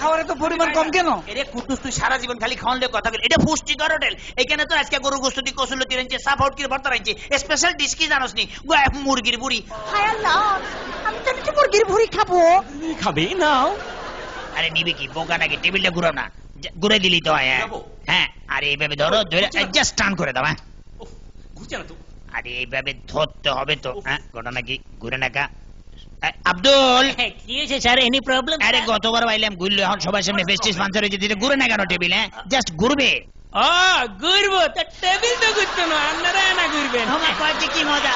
খাবারে তো পরিমাণ কম কেন? এরে কুতুস তুই সারা জীবন খালি খাওয়ালে কথা বলি। এটা পুষ্টিকর হোটেল। এখানে তো আজকে গরু গোশত দিয়ে কসুলতি রাইছে, সাফ আউটকির ভর্তা রাইছে। স্পেশাল ডিশ কি জানোস নি? মুরগির বুড়ি। হায় আল্লাহ, আমি তো একটু মুরগির ভুঁড়ি খাবো। খাবে নাও। আরে নিবি কি? বোকা নাকি? টেবিলটা ঘুরাও না, ঘুরে দিলি তো হয়। হ্যাঁ, আরে এইভাবে ধরো, ধরে জাস্ট টান করে দাও। হ্যাঁ, ঘুরছে না তো। আরে এইভাবে ধরতে হবে তো। হ্যাঁ, ঘটনা কি? ঘুরে নাকা। আব্দুল, কি হয়েছে স্যার? Any problem? আরে গতবার বাইলাম ঘুরলে, এখন সবার সামনে ফেস্টিস পাঞ্চার হয়েছে, দিতে ঘুরে না কেন টেবিল? হ্যাঁ, জাস্ট ঘুরবে। ও ঘুরবো তো, টেবিল তো ঘুরতো না, আপনারা না ঘুরবেন। আমার কয়েছে কি মজা।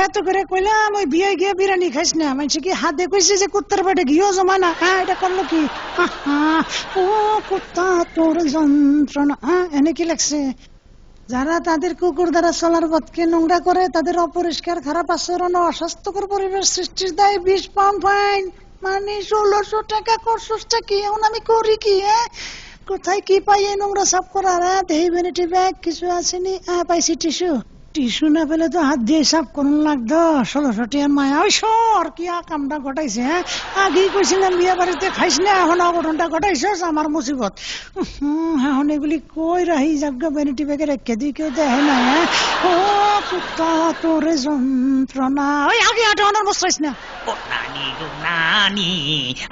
এত করে কইলাম ওই বিয়ে গিয়ে বিরিয়ানি খাইস না, মানুষ কি হাতে কইছে যে কুত্তার পেটে ঘিও জমা না। হ্যাঁ, এটা করলো কি? ও কুত্তা তোর যন্ত্রণা। হ্যাঁ, এনে কি লাগছে? যারা তাদের কুকুর দ্বারা চলার পথকে নোংরা করে, তাদের অপরিষ্কার, খারাপ আচরণ ও অস্বাস্থ্যকর পরিবেশ সৃষ্টির দায় 20 পাউন্ড ফাইন, মানে 1600 টাকা। করছসটা কি? এখন আমি করি কি? হ্যাঁ, কোথায় কি পাই এই নোংরা সাফ করার? হ্যাঁ, দেহি ভ্যানিটি ব্যাগ কিছু আসেনি। হ্যাঁ, পাইছি টিস্যু। টিস্যু না পেলে তো হাত দিয়ে সাফ করুন লাগতো। 1600 টিয়ার মায়া। ওই সর, কি কামটা ঘটাইছে? হ্যাঁ, আগেই কইছিলাম বিয়ে বাড়িতে খাইস না, এখন অঘটনটা ঘটাইছস, আমার মুসিবত। এখন এগুলি কই রাহি? যাজ্ঞা ভ্যানিটি ব্যাগে রেখে দিই, কেউ দেখে না। হ্যাঁ, ও কুত্তা তোরে যন্ত্রণা। ওই আগে হাঁটো, আমার বসাইস না। ও নানি গো নানি,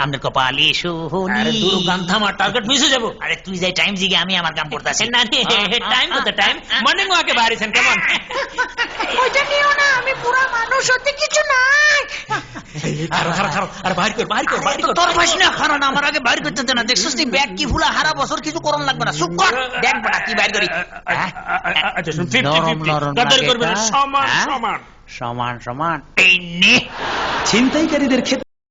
আমাদের কপালে শোনি। আরে দূর গান থামা, টার্গেট মিস হয়ে যাবো। আরে তুই যাই টাইম জিগে, আমি আমার কাম করতেছি। নানি টাইম কত? টাইম মর্নিং ওয়াকে বাইরেছেন কেমন? ওইটা নিও না, আমি পুরা মানুষ, হতে কিছু নাই। আর বাইর কর, বাইর কর, বাইর কর। তোর ভাইস না, কারণ আমার আগে বাইর করতে দে না। দেখছিস তুই ব্যাগ কি ফুলা, হারা বছর কিছু করন লাগবে না। চুপ কর, দেখ বড়া কি বাইর করি। আচ্ছা শুন, 50-50 গাদ্দারি করবেন, সমান সমান। সমান সমান। এই নে ছিনতাইকারীদের ক্ষেত্রে